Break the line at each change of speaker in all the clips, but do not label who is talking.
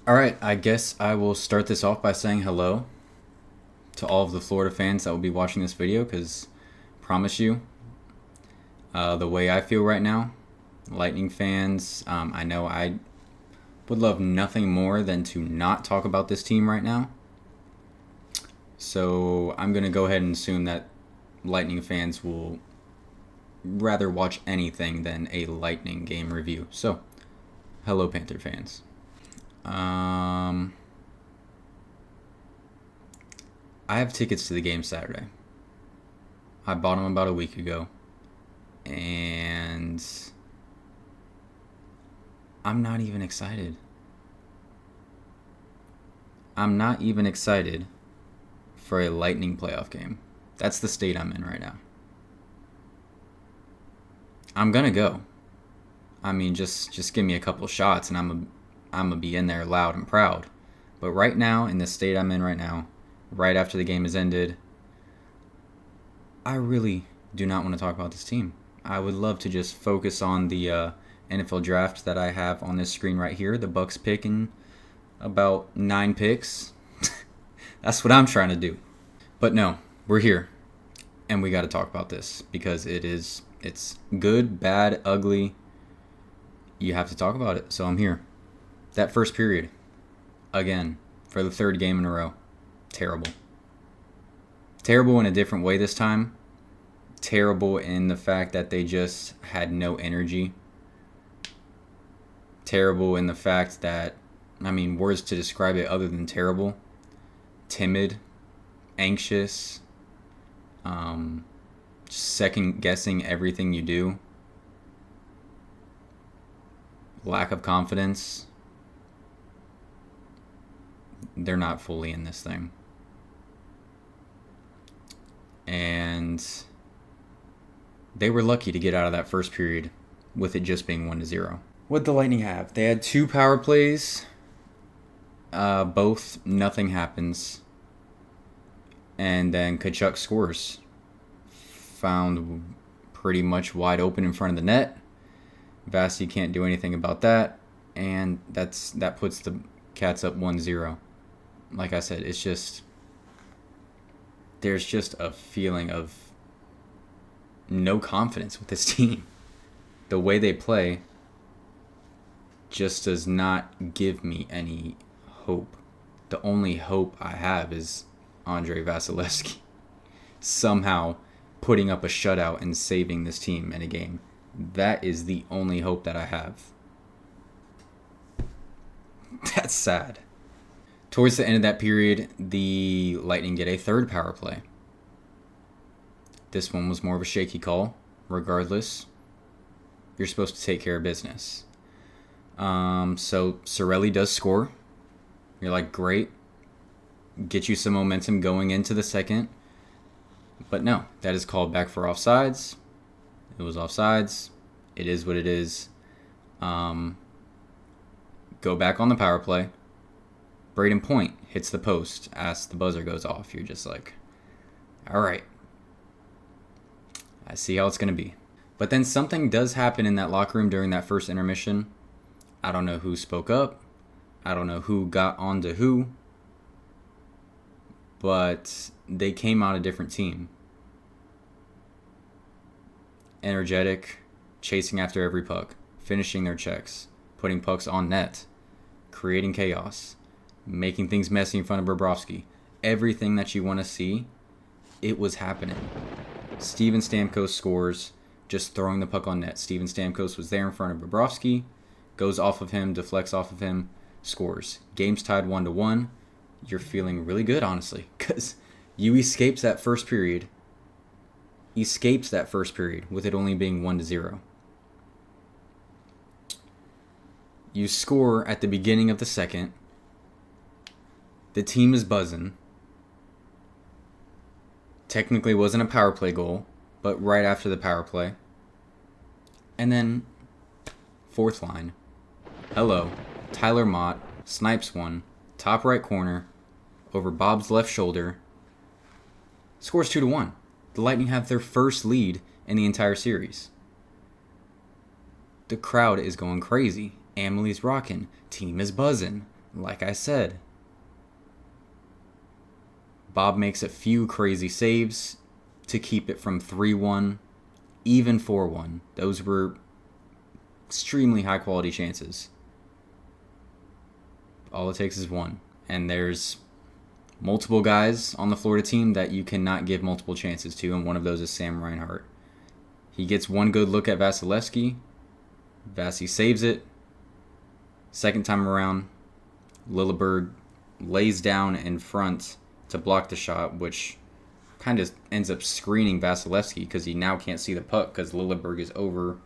All right, I guess I will start this off by saying hello to all of the Florida fans that will be watching this video because, promise you, the way I feel right now, Lightning fans, I know I would love nothing more than to not talk about this team right now. So I'm going to go ahead and assume that Lightning fans will rather watch anything than a Lightning game review. So, hello, Panther fans. I have tickets to the game Saturday. I bought them about a week ago. And I'm not even excited. I'm not even excited for a Lightning playoff game. That's the state I'm in right now. I'm gonna go. I mean, just give me a couple shots and I'm gonna be in there loud and proud. But right now, in the state I'm in right now, right after the game has ended, I really do not want to talk about this team. I would love to just focus on the NFL draft that I have on this screen right here. The Bucks picking about 9 picks. That's what I'm trying to do. But no, we're here, and we got to talk about this because it's good, bad, ugly. You have to talk about it, so I'm here. That first period, again, for the third game in a row, terrible. Terrible in a different way this time. Terrible in the fact that they just had no energy. Terrible in the fact that, I mean, words to describe it other than terrible. Timid, anxious, second guessing everything you do. Lack of confidence. They're not fully in this thing. And they were lucky to get out of that first period with it just being 1-0. What'd the Lightning have? They had 2 power plays. Both, nothing happens. And then Kachuk scores. Found pretty much wide open in front of the net. Vasi can't do anything about that. And that puts the Cats up 1-0. Like I said, it's just... There's just a feeling of no confidence with this team. The way they play just does not give me any hope. The only hope I have is Andrei Vasilevsky somehow putting up a shutout and saving this team in a game. That is the only hope that I have. That's sad. Towards the end of that period, the Lightning get a third power play. This one was more of a shaky call. Regardless, you're supposed to take care of business. So Cirelli does score. You're like, great. Get you some momentum going into the second. But no, that is called back for offsides. It was offsides. It is what it is. Go back on the power play. Braden Point hits the post as the buzzer goes off. You're just like, all right. I see how it's going to be. But then something does happen in that locker room during that first intermission. I don't know who spoke up. I don't know who got on to who. But they came out a different team. Energetic, chasing after every puck, finishing their checks, putting pucks on net, creating chaos, making things messy in front of Bobrovsky. Everything that you want to see, it was happening. Steven Stamkos scores, just throwing the puck on net. Steven Stamkos was there in front of Bobrovsky, goes off of him, deflects off of him, scores. Game's tied 1-1. You're feeling really good, honestly, because you escaped that first period. With it only being 1-0. You score at the beginning of the second. The team is buzzing. Technically wasn't a power play goal, but right after the power play. And then, fourth line. Hello. Tyler Mott snipes one. Top right corner. Over Bob's left shoulder. Scores 2-1. The Lightning have their first lead in the entire series. The crowd is going crazy. Emily's rocking. Team is buzzing. like I said, Bob makes a few crazy saves to keep it from 3-1, even 4-1. Those were extremely high quality chances. All it takes is one. And there's multiple guys on the Florida team that you cannot give multiple chances to, and one of those is Sam Reinhart. He gets one good look at Vasilevsky. Vasi saves it. Second time around, Lilleberg lays down in front to block the shot, which kind of ends up screening Vasilevsky because he now can't see the puck because Lilleberg is over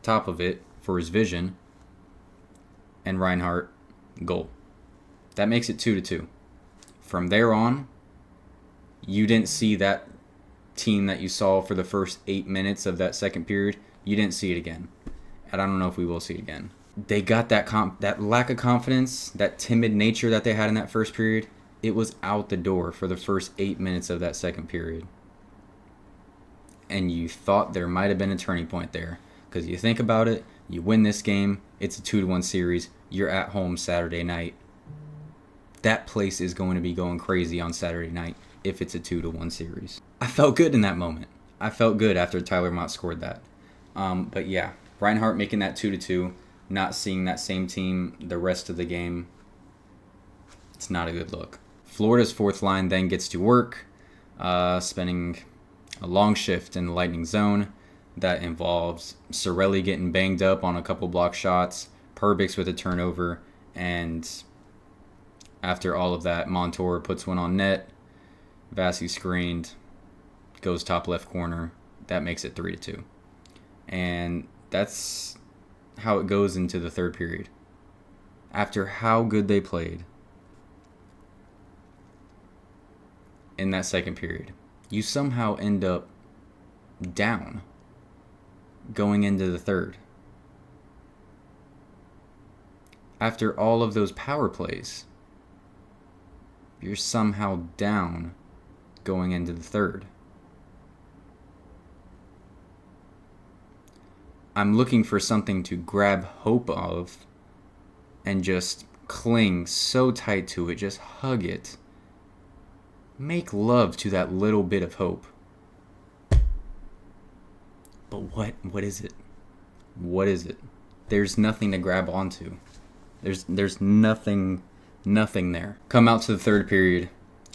top of it for his vision. And Reinhart, goal. That makes it 2-2. From there on, you didn't see that team that you saw for the first 8 minutes of that second period. You didn't see it again. And I don't know if we will see it again. They got that lack of confidence, that timid nature that they had in that first period. It was out the door for the first 8 minutes of that second period. And you thought there might have been a turning point there. Because you think about it, you win this game, it's a 2-1 series, you're at home Saturday night. That place is going to be going crazy on Saturday night if it's a 2-1 series. I felt good in that moment. I felt good after Tyler Mott scored that. But yeah, Reinhart making that 2-2, not seeing that same team the rest of the game, it's not a good look. Florida's fourth line then gets to work, spending a long shift in the Lightning zone that involves Cirelli getting banged up on a couple block shots, Perbix with a turnover, and after all of that, Montour puts one on net, Vasi screened, goes top left corner. That makes it 3-2. And that's how it goes into the third period. After how good they played in that second period, you somehow end up down going into the third. After all of those power plays, you're somehow down going into the third. I'm looking for something to grab hope of and just cling so tight to it, just hug it. Make love to that little bit of hope. But what is it? What is it? There's nothing to grab onto. There's nothing there. Come out to the third period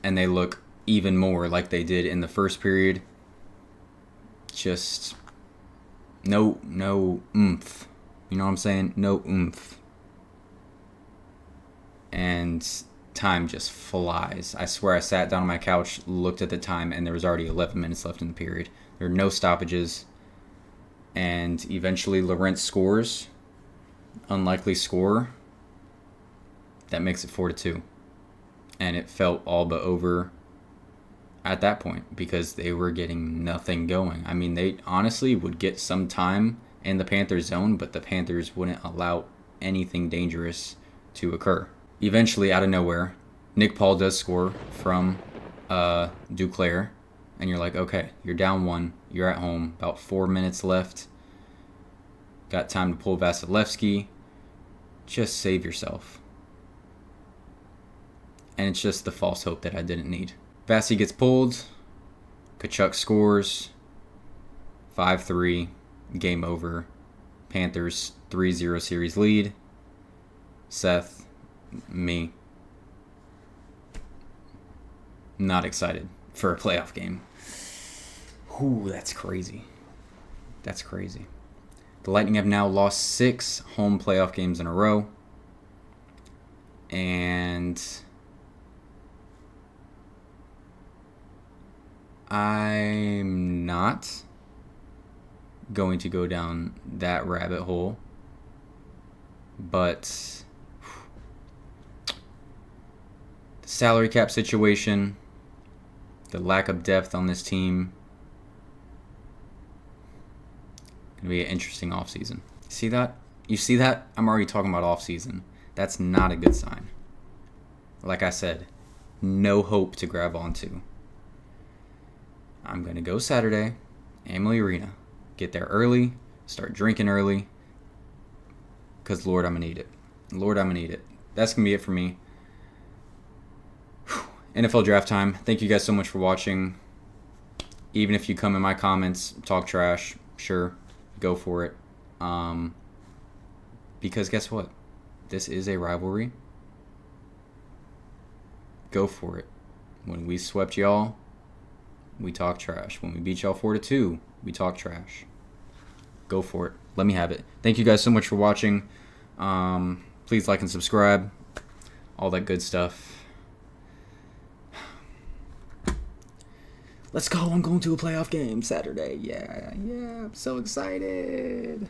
and they look even more like they did in the first period. Just no oomph. You know what I'm saying? No oomph. And time just flies. I swear I sat down on my couch, looked at the time, and there was already 11 minutes left in the period. There were no stoppages. And eventually Lorentz scores. Unlikely score. That makes it 4-2. And it felt all but over at that point because they were getting nothing going. I mean, they honestly would get some time in the Panthers zone, but the Panthers wouldn't allow anything dangerous to occur. Eventually, out of nowhere, Nick Paul does score from Duclair, and you're like, okay, you're down one, you're at home, about 4 minutes left, got time to pull Vasilevsky, just save yourself. And it's just the false hope that I didn't need. Vasi gets pulled, Tkachuk scores, 5-3, game over, Panthers 3-0 series lead. Seth, me, not excited for a playoff game. Ooh, that's crazy. That's crazy. The Lightning have now lost 6 home playoff games in a row. And I'm not going to go down that rabbit hole. But the salary cap situation, the lack of depth on this team, going to be an interesting offseason. See that? You see that? I'm already talking about offseason. That's not a good sign. Like I said, no hope to grab onto. I'm going to go Saturday, Amalie Arena. Get there early, start drinking early, because Lord, I'm going to need it. Lord, I'm going to need it. that's going to be it for me. NFL draft time. Thank you guys so much for watching. Even if you come in my comments, talk trash, sure, go for it. Because guess what? This is a rivalry. Go for it. When we swept y'all, we talk trash. When we beat y'all 4-2, we talk trash. Go for it. Let me have it. Thank you guys so much for watching. Please like and subscribe. All that good stuff. Let's go. I'm going to a playoff game Saturday. Yeah. I'm so excited.